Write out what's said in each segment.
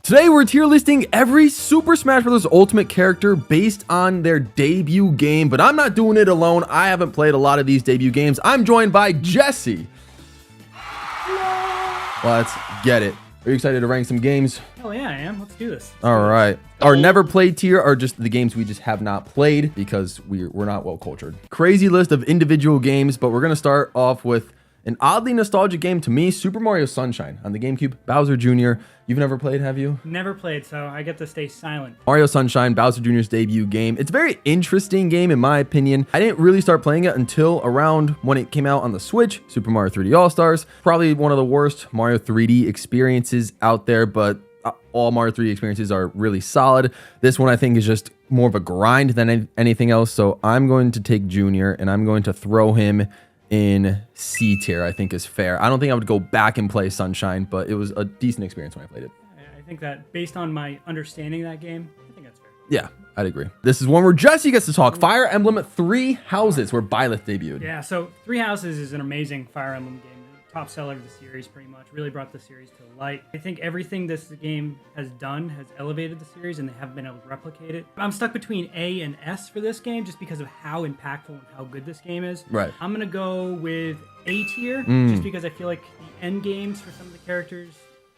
Today we're tier listing every Super Smash Bros. Ultimate character based on their debut game, but I'm not doing it alone. I haven't played a lot of these debut games. I'm joined by Jesse. Let's get it. Are you excited to rank some games? Oh yeah, I am. Let's do this. All right. Our never played tier are just the games we just have not played because we're not well cultured. Crazy list of individual games, but we're gonna start off with an oddly nostalgic game to me, Super Mario Sunshine on the GameCube. Bowser Jr. You've never played, have you? Never played, so I get to stay silent. Mario Sunshine, Bowser Jr.'s debut game. It's a very interesting game in my opinion. I didn't really start playing it until around when it came out on the Switch, Super Mario 3D All-Stars. Probably one of the worst Mario 3D experiences out there, but all Mario 3D experiences are really solid. This one I think is just more of a grind than anything else, so I'm going to take Junior and I'm going to throw him in C tier. I think is fair. I don't think I would go back and play Sunshine, but it was a decent experience when I played it. I think that based on my understanding of that game, I think that's fair. Yeah, I'd agree. This is one where Jesse gets to talk. Fire Emblem Three Houses, where Byleth debuted. Yeah, so Three Houses is an amazing Fire Emblem game. Top seller of the series, pretty much. Really brought the series to light. I think everything this game has done has elevated the series, and they haven't been able to replicate it. I'm stuck between A and S for this game, just because of how impactful and how good this game is. Right. I'm gonna go with A tier, just because I feel like the end games for some of the characters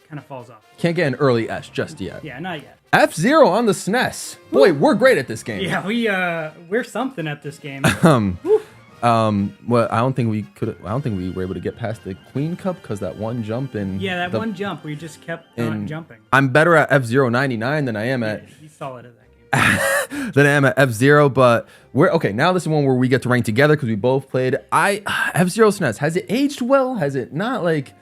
kind of falls off. Can't get an early S just yet. Yeah, not yet. F-Zero on the SNES. Boy, we're great at this game. Yeah, we're something at this game. Well, I don't think we were able to get past the Queen Cup because that one jump in. Yeah, one jump, we just kept not jumping. I'm better at F-Zero 99 than I am at. He's solid at that game. than I am at F-Zero, but we're okay. Now this is one where we get to rank together because we both played. F-Zero SNES, has it aged well? Has it not? Like,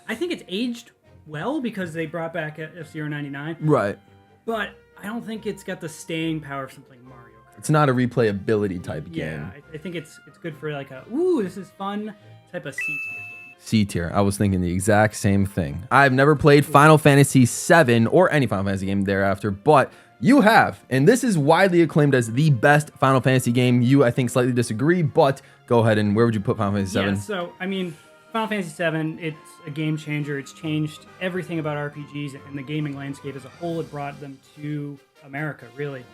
I think it's aged well because they brought back F-Zero 99. Right. But I don't think it's got the staying power of something like Mario. It's not a replayability type game. Yeah, I think it's good for like a, ooh, this is fun type of C tier game. C tier. I was thinking the exact same thing. I've never played Final Fantasy VII or any Final Fantasy game thereafter, but you have, and this is widely acclaimed as the best Final Fantasy game. You, I think, slightly disagree, but go ahead and where would you put Final Fantasy VII? Yeah, so, I mean, Final Fantasy VII, it's a game changer. It's changed everything about RPGs and the gaming landscape as a whole. It brought them to America, really.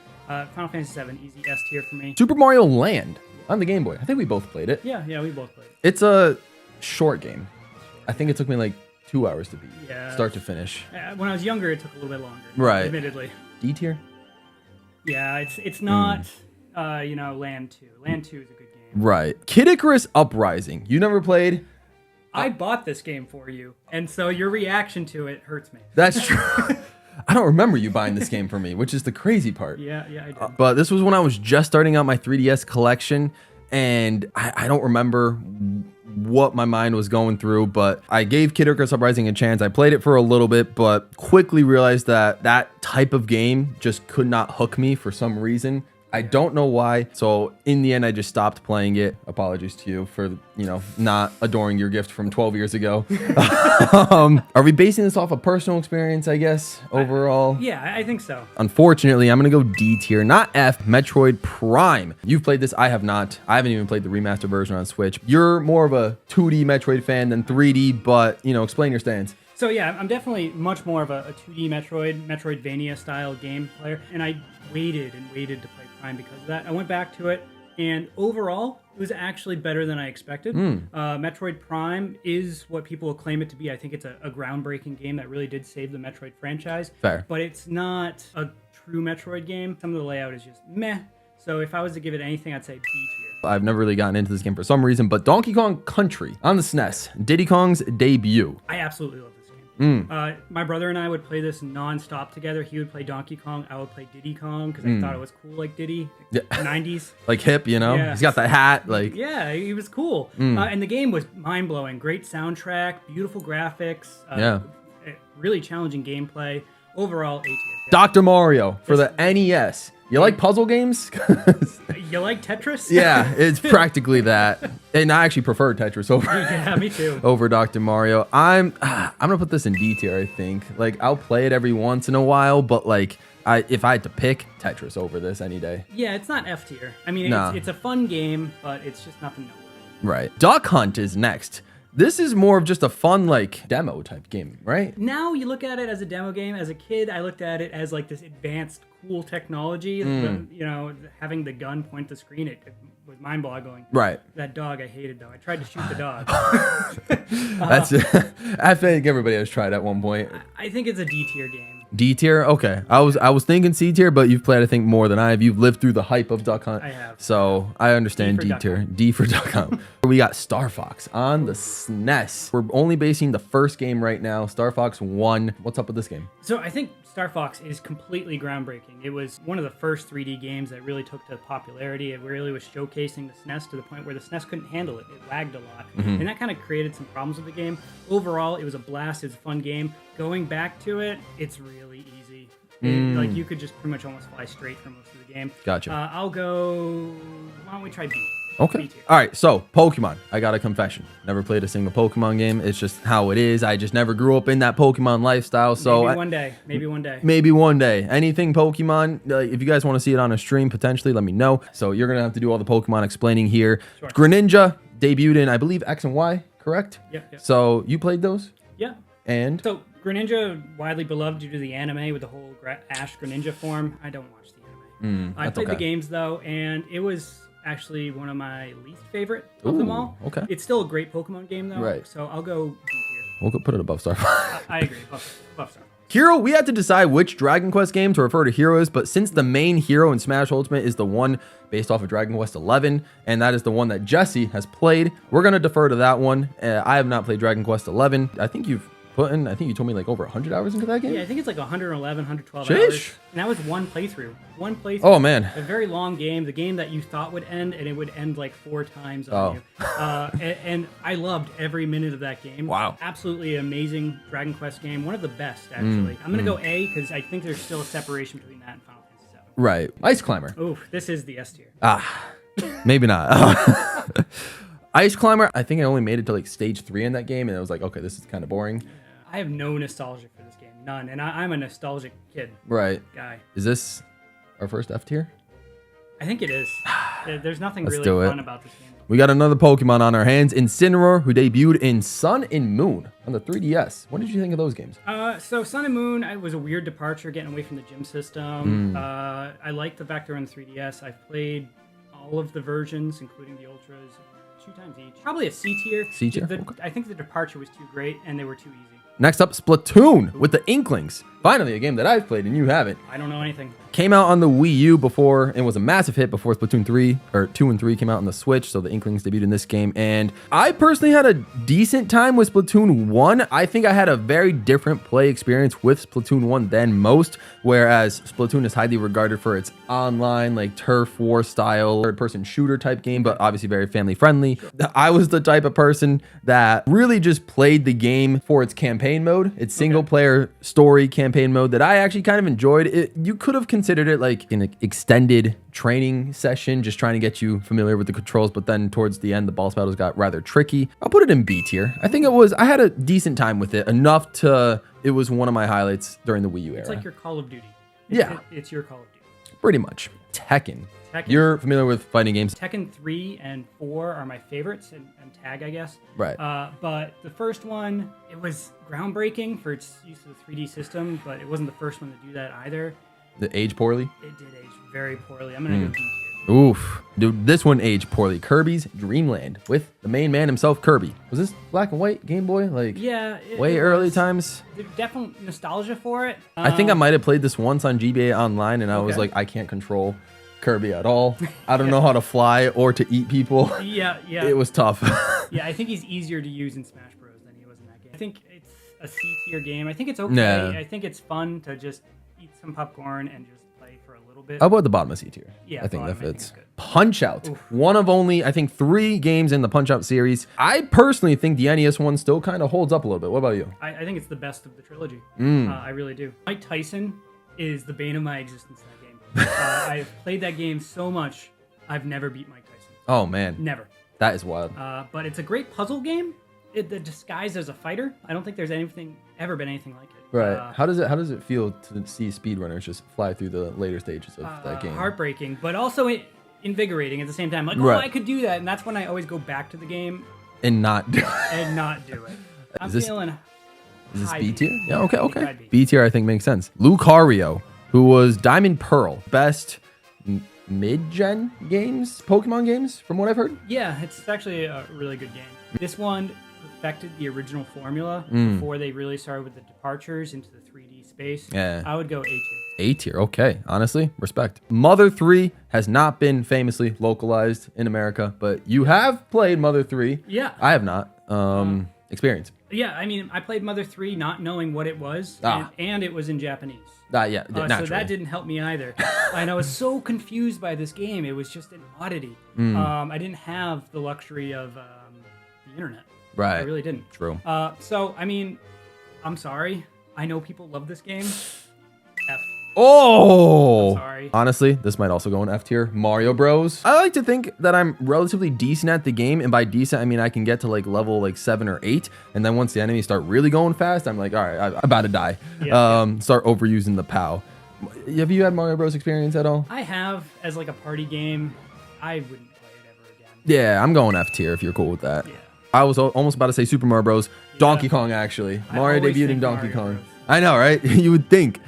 Final Fantasy VII, easy S tier for me. Super Mario Land on the Game Boy. I think we both played it. Yeah, we both played it. It's a short game. I think it took me like 2 hours to beat. Yeah. Start to finish. When I was younger, it took a little bit longer. Right. Admittedly. D tier? Yeah, it's not, Land 2. Land 2 is a good game. Right. Kid Icarus Uprising. You never played? I bought this game for you, and so your reaction to it hurts me. That's true. I don't remember you buying this game for me, which is the crazy part. Yeah, I did. But this was when I was just starting out my 3DS collection, and I don't remember what my mind was going through, but I gave Kid Icarus Uprising a chance. I played it for a little bit, but quickly realized that that type of game just could not hook me for some reason. I don't know why. So in the end, I just stopped playing it. Apologies to you for, not adoring your gift from 12 years ago. Are we basing this off a personal experience, I guess, overall? Yeah, I think so. Unfortunately, I'm going to go D tier, not F, Metroid Prime. You've played this. I have not. I haven't even played the remastered version on Switch. You're more of a 2D Metroid fan than 3D, but, explain your stance. So yeah, I'm definitely much more of a 2D Metroidvania style game player, and I waited and waited to play Prime because of that. I went back to it, and overall, it was actually better than I expected. Metroid Prime is what people acclaim it to be. I think it's a groundbreaking game that really did save the Metroid franchise. Fair. But it's not a true Metroid game. Some of the layout is just meh. So if I was to give it anything, I'd say B tier. I've never really gotten into this game for some reason, but Donkey Kong Country on the SNES, Diddy Kong's debut. I absolutely love this game. My brother and I would play this non-stop together. He would play Donkey Kong. I would play Diddy Kong because I thought it was cool like Diddy. Yeah. 90s. Like hip, Yeah. He's got the hat. Yeah, he was cool. And the game was mind-blowing. Great soundtrack, beautiful graphics. Really challenging gameplay. Overall, A tier. Dr. Mario for the NES. You like puzzle games? You like Tetris? Yeah, it's practically that. And I actually prefer Tetris over Yeah, me too. over Dr. Mario. I'm gonna put this in D tier, I think. I'll play it every once in a while, but if I had to pick, Tetris over this any day. Yeah, it's not F tier. I mean, Nah. it's a fun game, but it's just nothing noteworthy. Right. Duck Hunt is next. This is more of just a fun, like, demo type game, right? Now you look at it as a demo game. As a kid, I looked at it as like this advanced, cool technology. You know, having the gun point the screen, it was mind-boggling. Right. That dog I hated, though. I tried to shoot the dog. That's I think everybody has tried at one point. I think it's a D tier game. D tier? Okay. I was thinking C tier, but you've played, I think, more than I have. You've lived through the hype of Duck Hunt. I have. So I understand D D for tier. Duck Hunt. D for Duck Hunt. We got Star Fox on the SNES. We're only basing the first game right now, Star Fox 1. What's up with this game? So I think Star Fox is completely groundbreaking. It was one of the first 3D games that really took to popularity. It really was showcasing the SNES to the point where the SNES couldn't handle it. It lagged a lot. And that kind of created some problems with the game. Overall, it was a blast. It was a fun game. Going back to it, it's really easy. Like, you could just pretty much almost fly straight for most of the game. Gotcha. I'll go... Why don't we try B? Okay. B tier. All right. So Pokemon. I got a confession. Never played a single Pokemon game. It's just how it is. I just never grew up in that Pokemon lifestyle. So Maybe one day. Maybe one day. Maybe one day. Anything Pokemon. If you guys want to see it on a stream, potentially, let me know. So you're gonna have to do all the Pokemon explaining here. Sure. Greninja debuted in, I believe, X and Y. Correct? Yep. So you played those, Yeah. and So Greninja, widely beloved due to the anime with the whole Ash Greninja form. I don't watch the anime. I that's played the okay. games though, and it was actually one of my least favorite of them all. Okay. It's still a great Pokemon game though. Right. So I'll go B tier. we'll put it above Star Fox. I agree. Buff Star. Hero, we had to decide which Dragon Quest game to refer to Hero as, but since the main hero in Smash Ultimate is the one based off of Dragon Quest 11, and that is the one that Jesse has played, we're going to defer to that one. I have not played Dragon Quest 11. I think you told me like over 100 hours into that game? Yeah, I think it's like 111, 112 Sheesh. hours. And that was one playthrough. Oh, man. A very long game. The game that you thought would end, and it would end like 4 times on you. And I loved every minute of that game. Wow. Absolutely amazing Dragon Quest game. One of the best, actually. I'm going to go A because I think there's still a separation between that and Final Fantasy VII. Right. Ice Climber. Oh, this is the S tier. Maybe not. Ice Climber, I think I only made it to like stage 3 in that game, and I was like, okay, this is kind of boring. I have no nostalgia for this game. None. And I'm a nostalgic kid. Right. Guy. Is this our first F tier? I think it is. There's nothing Let's really do it. fun about this game. We got another Pokemon on our hands, Incineroar, who debuted in Sun and Moon on the 3DS. What did you think of those games? So Sun and Moon, it was a weird departure, getting away from the gym system. I like the fact they're on the 3DS. I've played all of the versions, including the Ultras, 2 times each. Probably a C tier. C tier? Okay. I think the departure was too great, and they were too easy. Next up, Splatoon with the Inklings. Finally, a game that I've played and you haven't. I don't know anything. Came out on the Wii U before, and was a massive hit before Splatoon 3, or 2 and 3 came out on the Switch, so the Inklings debuted in this game, and I personally had a decent time with Splatoon 1. I think I had a very different play experience with Splatoon 1 than most, whereas Splatoon is highly regarded for its online, like, turf war style, third-person shooter type game, but obviously very family-friendly. I was the type of person that really just played the game for its campaign mode, its single-player story campaign mode that I actually kind of enjoyed. You could have considered it like an extended training session, just trying to get you familiar with the controls, but then towards the end, the boss battles got rather tricky. I'll put it in B tier. I think I had a decent time with it, enough to, it was one of my highlights during the Wii U era. It's like your Call of Duty. It's your Call of Duty. Pretty much. Tekken. You're familiar with fighting games? Tekken 3 and 4 are my favorites, and Tag, I guess. Right. But the first one, it was groundbreaking for its use of the 3D system, but it wasn't the first one to do that either. It aged poorly? It did age very poorly. I'm going to go D tier. Oof. Dude, this one aged poorly. Kirby's Dream Land with the main man himself, Kirby. Was this black and white Game Boy? Like, yeah. Way early times? There's definitely nostalgia for it. I think I might have played this once on GBA Online, and I was like, I can't control Kirby at all. I don't know how to fly or to eat people. Yeah. It was tough. Yeah, I think he's easier to use in Smash Bros. Than he was in that game. I think it's a C tier game. I think it's okay. Yeah. I think it's fun to just eat some popcorn and just play for a little bit. How about the bottom of C tier? Yeah, I think that bottom, fits. I think it's good. Punch Out. One of only, I think, 3 games in the Punch Out series. I personally think the NES one still kind of holds up a little bit. What about you? I think it's the best of the trilogy. I really do. Mike Tyson is the bane of my existence in that game. I've played that game so much, I've never beat Mike Tyson. Oh, man. Never. That is wild. But it's a great puzzle game. The disguise as a fighter. I don't think there's ever been anything like it. Right. How does it feel to see speedrunners just fly through the later stages of that game? Heartbreaking, but also invigorating at the same time. Like, Right. I could do that, and that's when I always go back to the game and not do it. and not do it. I'm this- feeling Is this high B tier? Yeah, I think okay. high B. B tier I think makes sense. Lucario, who was Diamond Pearl, best mid-gen games, Pokemon games, from what I've heard. Yeah, it's actually a really good game. This one perfected the original formula before they really started with the departures into the 3D space. Yeah. I would go A tier. A tier, okay. Honestly, respect. Mother 3 has not been famously localized in America, but you have played Mother 3. Yeah. I have not. Experience. Yeah, I mean, I played Mother 3 not knowing what it was, Ah. and it was in Japanese. Yeah, So naturally. that didn't help me either. And I was so confused by this game. It was just an oddity. I didn't have the luxury of the internet. Right. I really didn't. True. So, I mean, I'm sorry. I know people love this game. F. Oh, I'm sorry. Honestly, this might also go in F tier. Mario Bros. I like to think that I'm relatively decent at the game, and by decent I mean I can get to like level like 7 or 8, and then once the enemies start really going fast, I'm like, all right, I'm about to die. Start overusing the POW. Have you had Mario Bros experience at all? I have, as like a party game, I wouldn't play it ever again. Yeah, I'm going F tier if you're cool with that. Yeah. I was almost about to say Super Mario Bros. Donkey Kong actually. Mario always debuted in think Donkey Mario Kong. Bros. I know, right? You would think.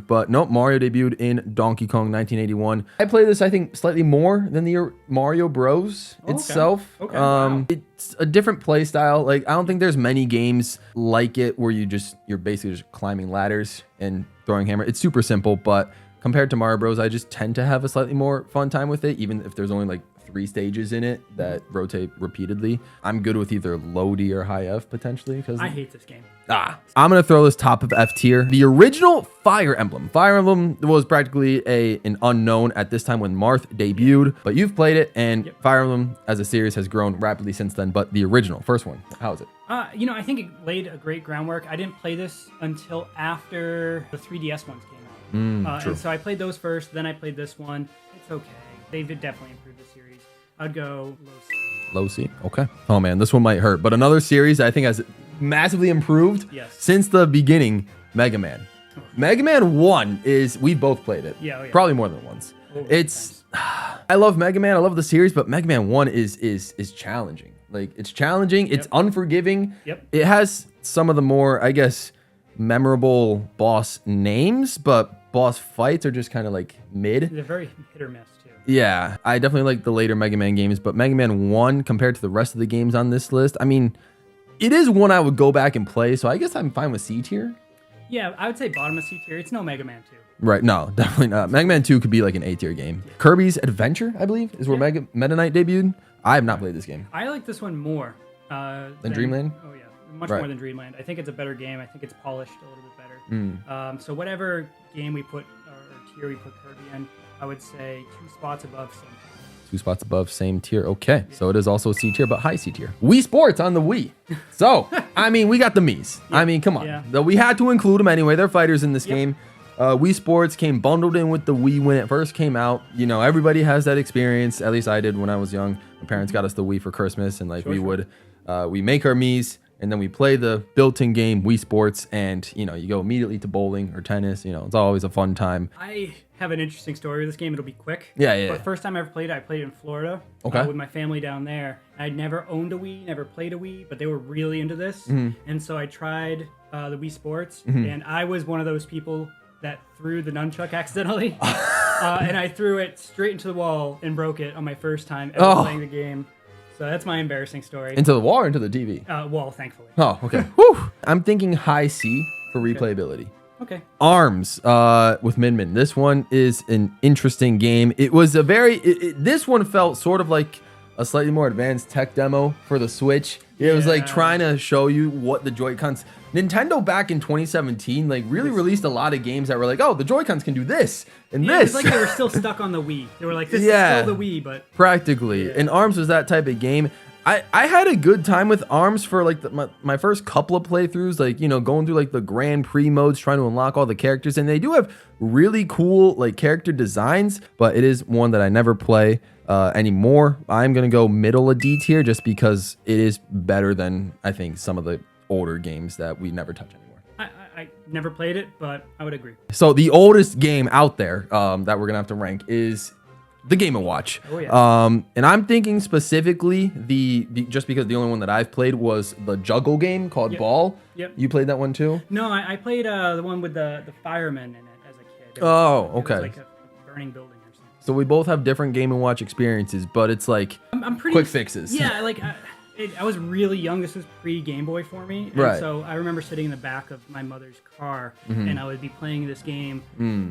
But nope, Mario debuted in Donkey Kong 1981. I played this, I think, slightly more than the Mario Bros. itself. Okay, wow. It's a different play style. Like, I don't think there's many games like it where you're basically just climbing ladders and throwing hammer. It's super simple, but compared to Mario Bros, I just tend to have a slightly more fun time with it, even if there's only like 3 stages in it that rotate repeatedly. I'm good with either low D or high F potentially because I hate this game. I'm gonna throw this top of F tier. The original Fire Emblem. Fire Emblem was practically an unknown at this time when Marth debuted, but you've played it, and Fire Emblem as a series has grown rapidly since then. But the original, first one, how is it? You know, I think it laid a great groundwork. I didn't play this until after the 3DS ones came out. True. And so I played those first, then I played this one. It's okay. They've definitely improved the series. I'd go low C. Low C. Okay. Oh man, this one might hurt. But another series I think has massively improved since the beginning, Mega Man. Mega Man 1 is, we've both played it. Yeah. Probably more than once. I love Mega Man. I love the series, but Mega Man 1 is challenging. Like, it's challenging. It's unforgiving. It has some of the more, I guess, memorable boss names, but boss fights are just kind of like mid. They're very hit or miss too. Yeah, I definitely like the later Mega Man games, but Mega Man 1 compared to the rest of the games on this list, I mean, it is one I would go back and play, so I guess I'm fine with C tier. Yeah, I would say bottom of C tier. It's no Mega Man 2. Right, no, definitely not. Mega Man 2 could be like an A tier game. Kirby's Adventure, I believe, is where Meta Knight debuted. I have not played this game. I like this one more. Than Dreamland? Oh yeah, much more than Dreamland. I think it's a better game. I think it's polished a little bit better. So whatever game we put, or tier we put Kirby in, I would say 2 spots above same tier. 2 spots above, same tier. Okay, so it is also C tier, but high C tier. Wii Sports on the Wii. So, I mean, we got the Miis. I mean, come on. Though we had to include them anyway. They're fighters in this game. Wii Sports came bundled in with the Wii when it first came out. You know, everybody has that experience. At least I did when I was young. My parents got us the Wii for Christmas, and like we make our Miis, and then we play the built-in game Wii Sports, and you know, you go immediately to bowling or tennis. You know, it's always a fun time. I have an interesting story with this game. It'll be quick. Yeah. But first time I ever played it, I played it in Florida with my family down there. I'd never owned a Wii, never played a Wii, but they were really into this, and so I tried the Wii Sports, and I was one of those people that threw the nunchuck accidentally, and I threw it straight into the wall and broke it on my first time ever playing the game. So that's my embarrassing story. Into the wall or into the TV? Wall, thankfully. Oh, okay. Whew. I'm thinking high C for replayability. Okay. ARMS with Min Min. This one is an interesting game. It was a very... this one felt sort of like a slightly more advanced tech demo for the Switch. It was like trying to show you what the Joy-Cons... Nintendo back in 2017 like really released a lot of games that were like, oh, the Joy-Cons can do this and this. It was like they were still stuck on the Wii. They were like, this is still the Wii, but... Practically. And ARMS was that type of game. I had a good time with ARMS for like my first couple of playthroughs, like, you know, going through like the Grand Prix modes, trying to unlock all the characters. And they do have really cool like character designs, but it is one that I never play anymore. I'm going to go middle of D tier just because it is better than I think some of the older games that we never touch anymore. I never played it, but I would agree. So the oldest game out there that we're gonna have to rank is the Game & Watch. Oh, yeah. And I'm thinking specifically just because the only one that I've played was the juggle game called Ball. Yep. You played that one too? No, I played the one with the firemen in it as a kid. Oh, It okay. was like a burning building or something. So we both have different Game & Watch experiences, but it's like I'm pretty quick fixes. Yeah, like I was really young. This was pre-Game Boy for me. And Right. so I remember sitting in the back of my mother's car, Mm-hmm. and I would be playing this game,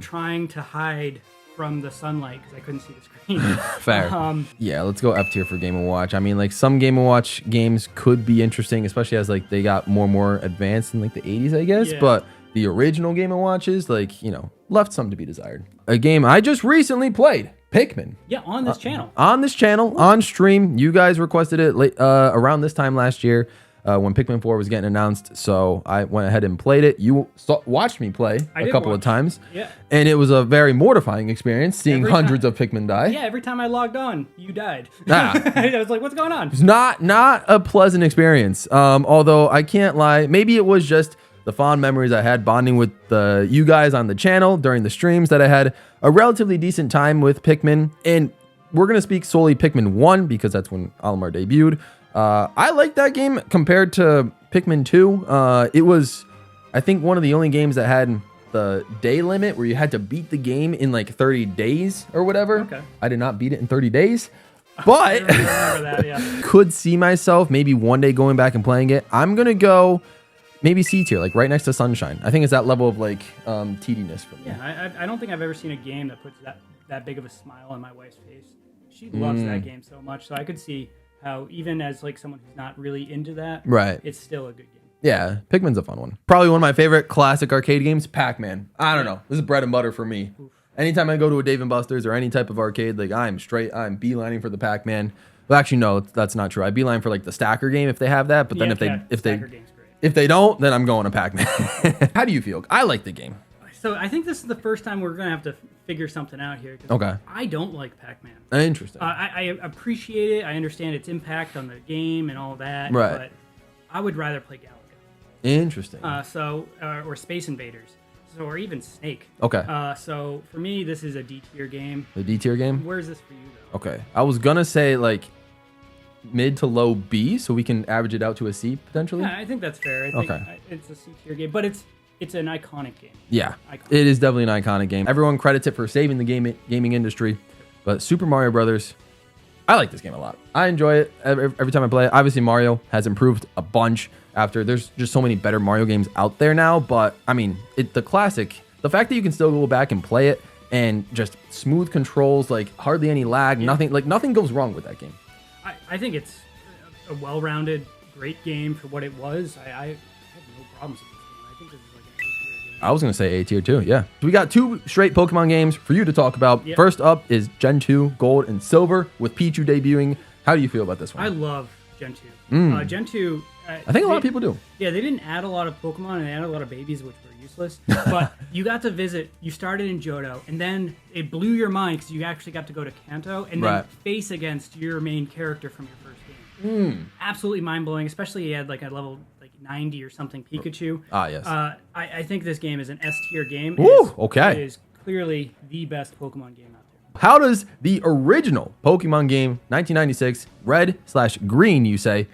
trying to hide from the sunlight because I couldn't see the screen. Fair. Yeah, let's go F tier for Game & Watch. I mean, like some Game & Watch games could be interesting, especially as like they got more and more advanced in like the 80s, I guess. Yeah. But the original Game & Watches, like, you know, left some to be desired. A game I just recently played, Pikmin. Yeah, on this channel. On this channel, on stream. You guys requested it around this time last year when Pikmin 4 was getting announced. So I went ahead and played it. You watched me play a couple of times. Yeah. And it was a very mortifying experience seeing Every hundreds of Pikmin die. Yeah, every time I logged on, you died. Ah. I was like, what's going on? It's not a pleasant experience. Although I can't lie, maybe it was just the fond memories I had bonding with you guys on the channel during the streams that I had a relatively decent time with Pikmin. And we're going to speak solely Pikmin 1 because that's when Olimar debuted. I like that game compared to Pikmin 2. It was, I think, one of the only games that had the day limit where you had to beat the game in like 30 days or whatever. Okay. I did not beat it in 30 days. But I remember that, yeah. could see myself maybe one day going back and playing it. I'm going to go maybe C tier, like right next to Sunshine. I think it's that level of like tediness for me. Yeah, I don't think I've ever seen a game that puts that big of a smile on my wife's face. She loves that game so much, so I could see how even as like someone who's not really into that, Right. it's still a good game. Yeah, Pikmin's a fun one. Probably one of my favorite classic arcade games, Pac-Man. I don't know. This is bread and butter for me. Anytime I go to a Dave & Buster's or any type of arcade, like I'm beelining for the Pac-Man. Well, actually, no, that's not true. I beeline for like the Stacker game if they have that. But then Stacker game's great. if they don't, then I'm going to Pac-Man. How do you feel? I like the game. So I think this is the first time we're gonna have to figure something out here. 'Cause Okay. I don't like Pac-Man. Interesting. I appreciate it. I understand its impact on the game and all that. Right. But I would rather play Galaga. Interesting. Or Space Invaders. So, or even Snake. Okay. So for me, this is a D tier game. The D tier game? Where's this for you though? Okay. I was going to say like mid to low B so we can average it out to a C potentially. Yeah, I think that's fair. I think Okay. it's a C tier game, but it's an iconic game. Yeah, Iconic. it is definitely an iconic game. Everyone credits it for saving the gaming industry, but Super Mario Brothers, I like this game a lot. I enjoy it every time I play it. Obviously, Mario has improved a bunch after. There's just so many better Mario games out there now, but I mean, the classic, the fact that you can still go back and play it and just smooth controls, like hardly any lag, nothing goes wrong with that game. I think it's a well-rounded, great game for what it was. I have no problems with this game. I think this is like an A tier game. I was going to say A tier too, yeah. So we got two straight Pokemon games for you to talk about. Yep. First up is Gen 2 Gold and Silver with Pichu debuting. How do you feel about this one? I love Gen 2. Gen 2... I think a lot of people do. Yeah, they didn't add a lot of Pokemon and they added a lot of babies, which were useless. But you got to visit, you started in Johto, and then it blew your mind because you actually got to go to Kanto and then Right. face against your main character from your first game. Absolutely mind-blowing, especially he had like a level like 90 or something Pikachu. Ah, yes. I think this game is an S-tier game. Woo, okay. It is clearly the best Pokemon game out there. How does the original Pokemon game, 1996, Red/Green, you say,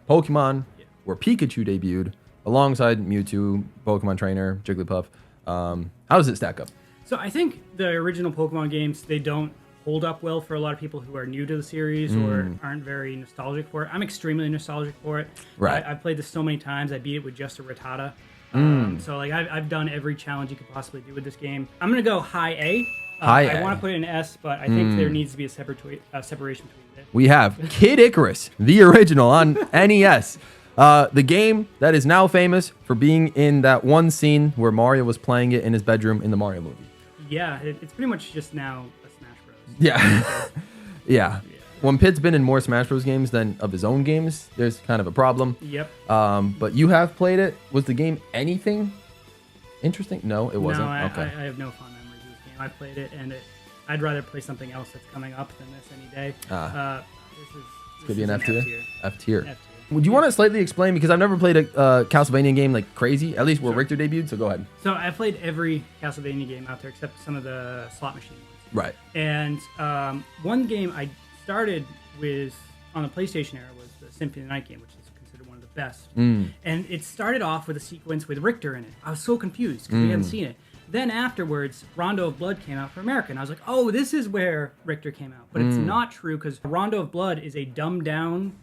Pokemon, where Pikachu debuted alongside Mewtwo, Pokemon Trainer, Jigglypuff, how does it stack up? So I think the original Pokemon games, they don't hold up well for a lot of people who are new to the series or aren't very nostalgic for it. I'm extremely nostalgic for it. Right. I've played this so many times. I beat it with just a Rattata. So like I've done every challenge you could possibly do with this game. I'm gonna go high A. High I A. want to put it in S, but I think there needs to be a separation between it. We have Kid Icarus, the original on NES. The game that is now famous for being in that one scene where Mario was playing it in his bedroom in the Mario movie. Yeah, it's pretty much just now a Smash Bros. Yeah. Yeah. When Pit's been in more Smash Bros. Games than of his own games, there's kind of a problem. Yep. But you have played it. Was the game anything interesting? No, it wasn't. No, Okay. I have no fond memories of this game. I played it, and I'd rather play something else that's coming up than this any day. This Could be an is F tier. F tier. F tier. Would you want to slightly explain, because I've never played a Castlevania game like crazy, at least where Richter debuted, so go ahead. So I played every Castlevania game out there except some of the slot machine ones. Right. And one game I started with on the PlayStation era was the Symphony of the Night game, which is considered one of the best. And it started off with a sequence with Richter in it. I was so confused because we hadn't seen it. Then afterwards, Rondo of Blood came out for America, and I was like, oh, this is where Richter came out. But it's not true, because Rondo of Blood is a dumbed-down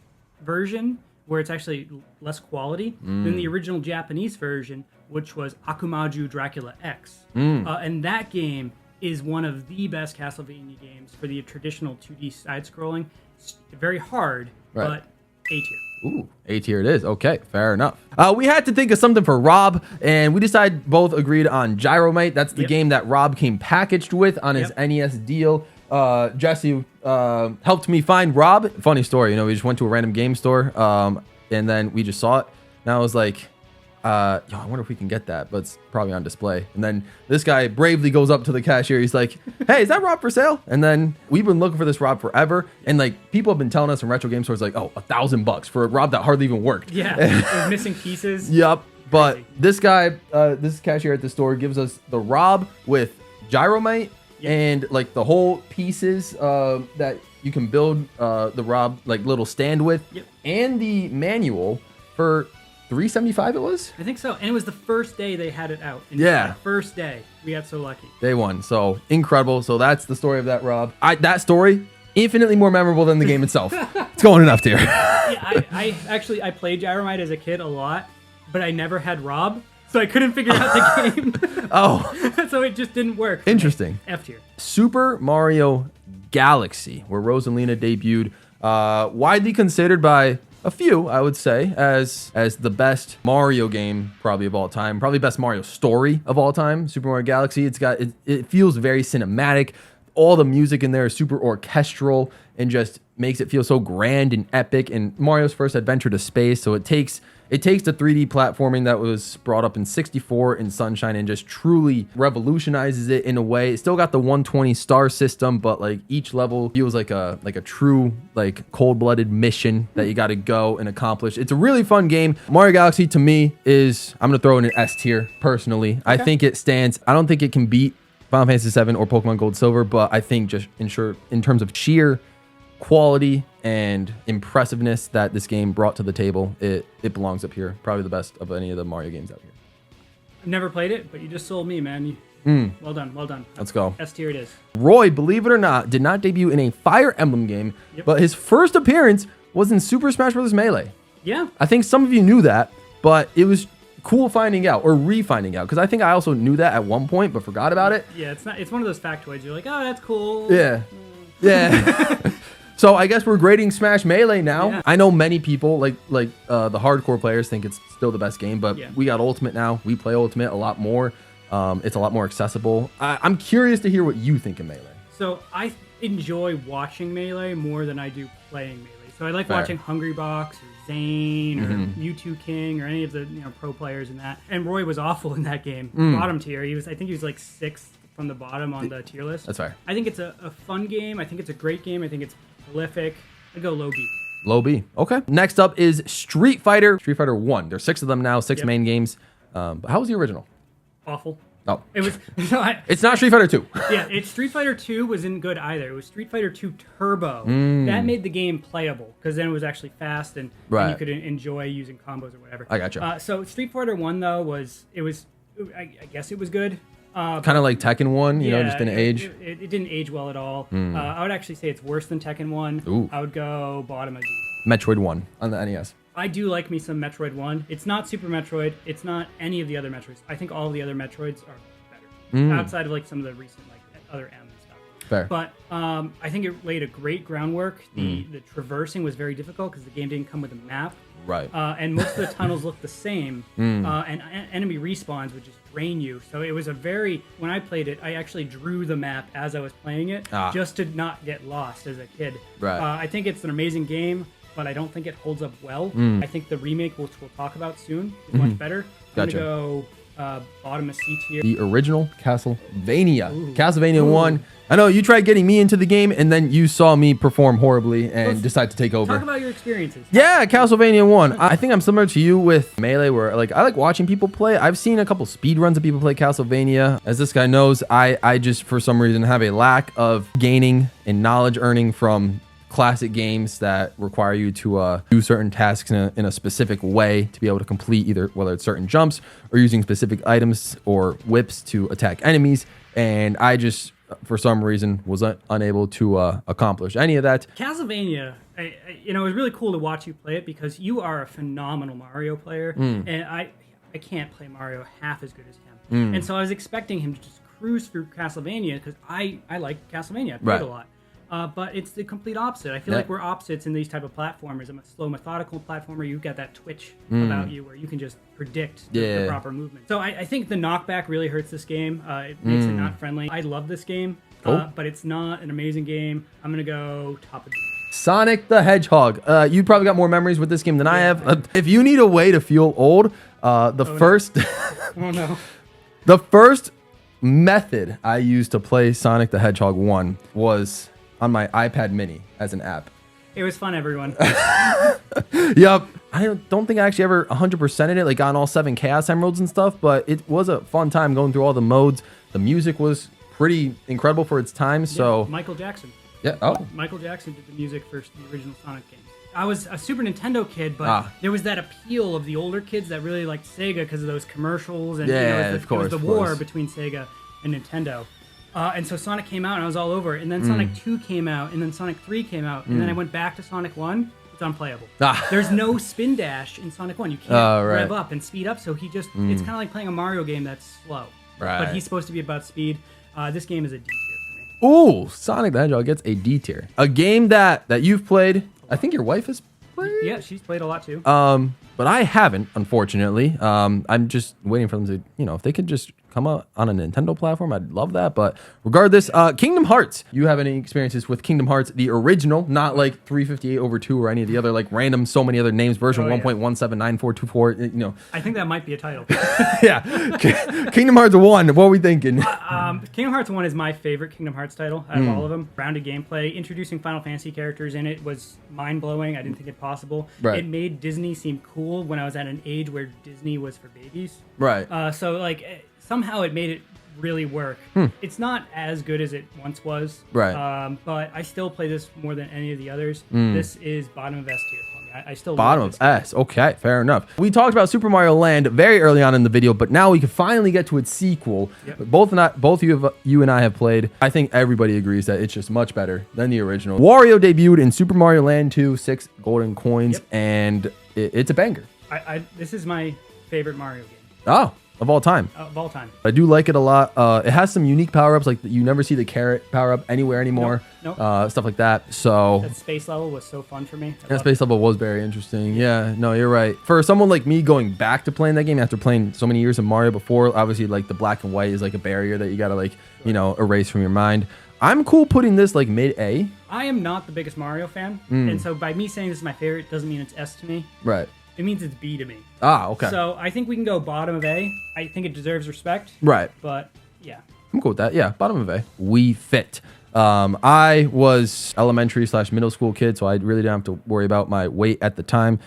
version where it's actually less quality than the original Japanese version, which was Akumaju Dracula X. And that game is one of the best Castlevania games for the traditional 2D side-scrolling. It's very hard, but A tier. Ooh, A tier it is. Okay, fair enough. We had to think of something for Rob, and we decided both agreed on Gyromite. That's the game that Rob came packaged with on his NES deal. Jesse helped me find Rob. Funny story, you know, we just went to a random game store, and then we just saw it, and I was like, I wonder if we can get that, but it's probably on display. And then this guy bravely goes up to the cashier. He's like, hey, is that Rob for sale? And then we've been looking for this Rob forever. And like, people have been telling us in retro game stores, like, oh, $1,000 for a Rob that hardly even worked. Yeah, it was missing pieces. Yep. But this guy, this cashier at the store gives us the Rob with Gyromite and like the whole pieces that you can build the Rob like little stand with, and the manual for $375 it was? I think so. And it was the first day they had it out. And first day. We got so lucky. Day one. So incredible. So that's the story of that Rob. That story, infinitely more memorable than the game itself. It's going in F tier. I actually played Gyromite as a kid a lot, but I never had Rob, so I couldn't figure out the game. Oh. So it just didn't work. Interesting. F tier. Super Mario Galaxy, where Rosalina debuted, widely considered by a few, I would say, as the best Mario game probably of all time, probably best Mario story of all time. Super Mario Galaxy. It feels very cinematic. All the music in there is super orchestral and just makes it feel so grand and epic. And Mario's first adventure to space, so it takes the 3D platforming that was brought up in 64 in Sunshine and just truly revolutionizes it in a way. It still got the 120 star system, but like each level feels like a true like cold-blooded mission that you got to go and accomplish. It's a really fun game. Mario Galaxy to me is, I'm gonna throw in an S tier personally. Okay. I think it stands. I don't think it can beat Final Fantasy VII or Pokemon Gold Silver, but I think just in terms of sheer quality and impressiveness that this game brought to the table, it belongs up here. Probably the best of any of the Mario games out here. I've never played it, but you just sold me, man. Well done. Let's go. S tier it is. Roy, believe it or not, did not debut in a Fire Emblem game, but his first appearance was in Super Smash Bros. Melee. Yeah. I think some of you knew that, but it was cool finding out or re-finding out, because I think I also knew that at one point but forgot about it. Yeah, it's one of those factoids. You're like, oh, that's cool. Yeah. So I guess we're grading Smash Melee now. Yeah. I know many people, like the hardcore players, think it's still the best game, but we got Ultimate now. We play Ultimate a lot more. It's a lot more accessible. I'm curious to hear what you think of Melee. So I enjoy watching Melee more than I do playing Melee. So I like watching Hungrybox or Zane or Mewtwo King or any of the pro players in that. And Roy was awful in that game. Bottom tier. I think he was like 6th from the bottom on the tier list. That's fair. I think it's a fun game. I think it's a great game. I think it's prolific. I'd go low B. Low B. Okay. Next up is Street Fighter 1. There's 6 of them now, 6 main games. But how was the original? Awful. Oh. It was. It's not Street Fighter 2. Yeah, Street Fighter 2 wasn't good either. It was Street Fighter 2 Turbo. That made the game playable because then it was actually fast and you could enjoy using combos or whatever. I gotcha. So Street Fighter 1 though I guess it was good. Kind of like Tekken 1, you know, just didn't age. It didn't age well at all. I would actually say it's worse than Tekken 1. Ooh. I would go bottom of D. Metroid 1 on the NES. I do like me some Metroid 1. It's not Super Metroid. It's not any of the other Metroids. I think all of the other Metroids are better. Outside of like some of the recent like other M and stuff. Fair. But I think it laid a great groundwork. The traversing was very difficult because the game didn't come with a map. Right. And most of the tunnels look the same. And enemy respawns would just drain you. So it was when I played it, I actually drew the map as I was playing it just to not get lost as a kid. Right. I think it's an amazing game, but I don't think it holds up well. I think the remake, which we'll talk about soon, is much better. I'm going to go bottom of C tier. The original Castlevania. Ooh. Castlevania Ooh. 1. I know you tried getting me into the game, and then you saw me perform horribly and decided to take over. Talk about your experiences. Yeah, Castlevania 1. I think I'm similar to you with Melee, where like I like watching people play. I've seen a couple speed runs of people play Castlevania. As this guy knows, I just for some reason have a lack of gaining and knowledge earning from classic games that require you to do certain tasks in a specific way to be able to complete either whether it's certain jumps or using specific items or whips to attack enemies. And I just for some reason was unable to accomplish any of that. Castlevania, it was really cool to watch you play it because you are a phenomenal Mario player, and I can't play Mario half as good as him. And so I was expecting him to just cruise through Castlevania because I like Castlevania. I played a lot. But it's the complete opposite. I feel like we're opposites in these type of platformers. I'm a slow, methodical platformer. You've got that twitch about you where you can just predict the proper movement. So I think the knockback really hurts this game. It makes it not friendly. I love this game, but it's not an amazing game. I'm going to go top of the Sonic the Hedgehog. You probably got more memories with this game than I have. If you need a way to feel old, first... Oh, no. The first method I used to play Sonic the Hedgehog 1 was on my iPad mini as an app. It was fun, everyone. Yep. I don't think I actually ever 100%ed it, like on all 7 Chaos Emeralds and stuff, but it was a fun time going through all the modes. The music was pretty incredible for its time, so... Michael Jackson. Yeah, oh. Michael Jackson did the music for the original Sonic games. I was a Super Nintendo kid, but there was that appeal of the older kids that really liked Sega because of those commercials, and of course, it was the war between Sega and Nintendo. And so Sonic came out, and I was all over it. And then Sonic 2 came out, and then Sonic 3 came out, and then I went back to Sonic 1. It's unplayable. There's no spin dash in Sonic 1. You can't rev up and speed up, so he just... It's kind of like playing a Mario game that's slow. Right. But he's supposed to be about speed. This game is a D tier for me. Ooh, Sonic the Hedgehog gets a D tier. A game that you've played, I think your wife has played? Yeah, she's played a lot too. But I haven't, unfortunately. I'm just waiting for them to, if they could just come out on a Nintendo platform, I'd love that. But regardless, Kingdom Hearts. You have any experiences with Kingdom Hearts, the original, not like 358/2 or any of the other like random, so many other names, version 1.179424, I think that might be a title. Yeah. Kingdom Hearts 1, what are we thinking? Kingdom Hearts 1 is my favorite Kingdom Hearts title out of all of them. Rounded gameplay, introducing Final Fantasy characters in it was mind-blowing. I didn't think it possible. Right. It made Disney seem cool when I was at an age where Disney was for babies. Right. So like somehow it made it really work. It's not as good as it once was. Right. But I still play this more than any of the others. This is bottom of S tier for me. I still bottom love of S. Okay, fair enough. We talked about Super Mario Land very early on in the video, but now we can finally get to its sequel. Yep. Both you and I have played. I think everybody agrees that it's just much better than the original. Wario debuted in Super Mario Land 2, 6 golden coins, and it's a banger. This is my favorite Mario game. Oh. Of all time. Of all time. I do like it a lot. It has some unique power-ups, like you never see the carrot power-up anywhere anymore. Nope. Stuff like that. So that space level was so fun for me. That space level was very interesting. Yeah, no, you're right. For someone like me going back to playing that game after playing so many years of Mario before, obviously like the black and white is like a barrier that you gotta like, erase from your mind. I'm cool putting this like mid-A. I am not the biggest Mario fan. And so by me saying this is my favorite doesn't mean it's S to me. Right. It means it's B to me. Ah, okay. So I think we can go bottom of A. I think it deserves respect. Right. But yeah. I'm cool with that. Yeah, bottom of A. We fit. I was elementary/middle school kid, so I really didn't have to worry about my weight at the time.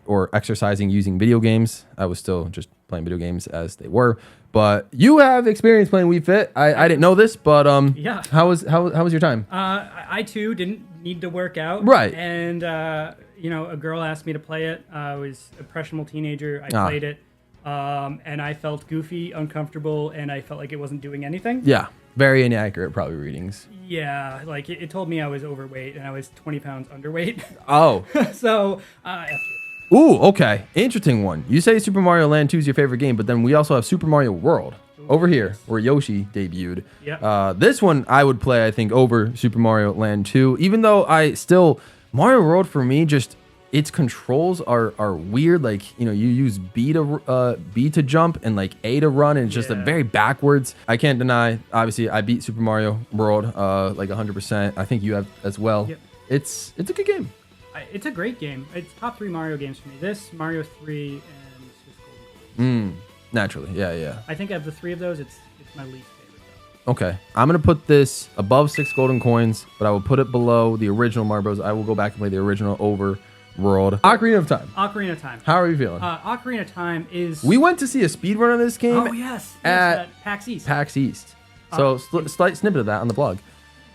Or exercising using video games. I was still just playing video games as they were. But you have experience playing Wii Fit. I didn't know this, but yeah. How was your time? I too didn't need to work out. Right. And a girl asked me to play it. I was a impressionable teenager. I played it. And I felt goofy, uncomfortable, and I felt like it wasn't doing anything. Yeah. Very inaccurate, probably, readings. Yeah, like it told me I was overweight and I was 20 pounds underweight. Oh. So, F you. Ooh, okay. Interesting one. You say Super Mario Land 2 is your favorite game, but then we also have Super Mario World over here where Yoshi debuted. Yeah. This one I would play, I think, over Super Mario Land 2, even though Mario World for me just... its controls are weird. Like, you use B to jump and like A to run, and it's just a very backwards. I can't deny, obviously, I beat Super Mario World like 100%. I think you have as well. Yep. It's a good game. It's a great game. It's top 3 Mario games for me. This, Mario 3, and Swiss Golden Coins. Naturally, yeah. I think of the three of those, it's my least favorite though. Okay, I'm gonna put this above 6 golden coins, but I will put it below the original Mario Bros. I will go back and play the original overworld. Ocarina of Time. Ocarina of Time. How are you feeling? Ocarina of Time is... We went to see a speedrun of this game. Oh, yes. At PAX East. PAX East. So, slight snippet of that on the blog.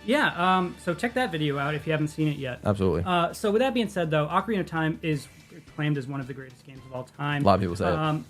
Yeah, so check that video out if you haven't seen it yet. Absolutely. So with that being said, though, Ocarina of Time is claimed as one of the greatest games of all time. A lot of people say it.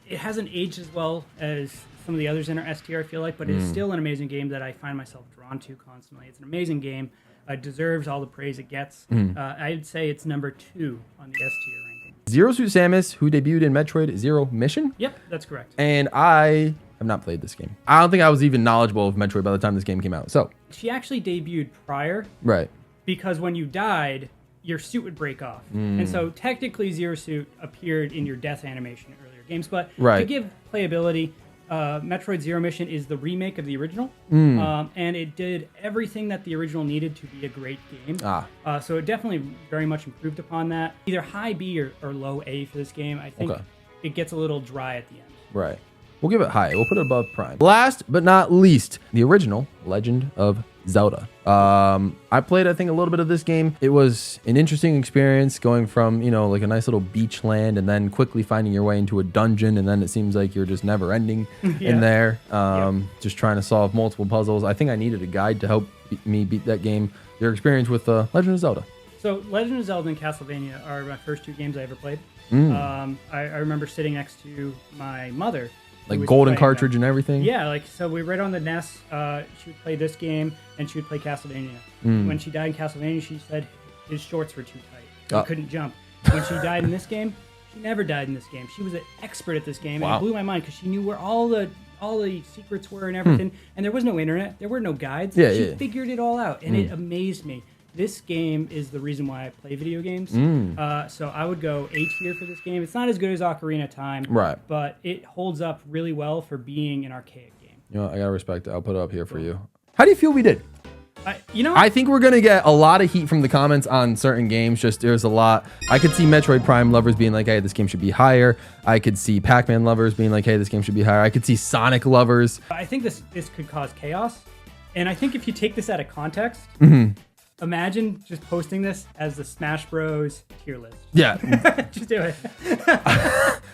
It hasn't aged as well as some of the others in our S tier, I feel like, but it's still an amazing game that I find myself drawn to constantly. It's an amazing game. It deserves all the praise it gets. I'd say it's number 2 on the S tier ranking. Zero Suit Samus, who debuted in Metroid Zero Mission. Yep, that's correct. And I have not played this game. I don't think I was even knowledgeable of Metroid by the time this game came out. So she actually debuted prior. Right. Because when you died, your suit would break off. And so technically Zero Suit appeared in your death animation in earlier games. But to give playability, Metroid Zero Mission is the remake of the original. And it did everything that the original needed to be a great game. So it definitely very much improved upon that. Either high B or low A for this game. I think it gets a little dry at the end. Right. We'll give it high. We'll put it above Prime. Last but not least, the original Legend of Zelda. I played, I think, a little bit of this game. It was an interesting experience going from, you know, like a nice little beach land and then quickly finding your way into a dungeon. And then it seems like you're just never ending in there. Just trying to solve multiple puzzles. I think I needed a guide to help me beat that game. Your experience with Legend of Zelda. So Legend of Zelda and Castlevania are my first 2 games I ever played. I remember sitting next to my mother. Like golden cartridge and everything? Yeah, like, so we read on the NES, she would play this game, and she would play Castlevania. When she died in Castlevania, she said his shorts were too tight. He couldn't jump. When she died in this game, she never died in this game. She was an expert at this game, and it blew my mind, because she knew where all the secrets were and everything, and there was no internet, there were no guides. She figured it all out, and it amazed me. This game is the reason why I play video games. So I would go A tier for this game. It's not as good as Ocarina of Time, but it holds up really well for being an archaic game. You know, I gotta respect it. I'll put it up here for you. How do you feel we did? I think we're gonna get a lot of heat from the comments on certain games. Just there's a lot. I could see Metroid Prime lovers being like, "Hey, this game should be higher." I could see Pac-Man lovers being like, "Hey, this game should be higher." I could see Sonic lovers. I think this could cause chaos, and I think if you take this out of context. Imagine just posting this as the Smash Bros. Tier list. Yeah. Just do it.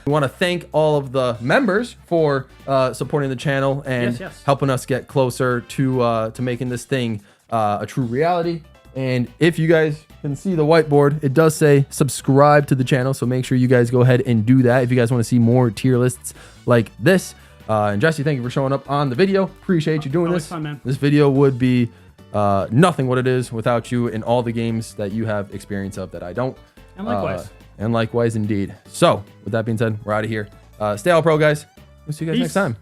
We want to thank all of the members for supporting the channel and helping us get closer to making this thing a true reality. And if you guys can see the whiteboard, it does say subscribe to the channel. So make sure you guys go ahead and do that if you guys want to see more tier lists like this. And Jesse, thank you for showing up on the video. Appreciate you doing this. Fun, man. This video would be nothing what it is without you in all the games that you have experience of that I don't. And likewise. And likewise indeed. So with that being said, we're out of here. Stay all pro, guys. We'll see you guys next time.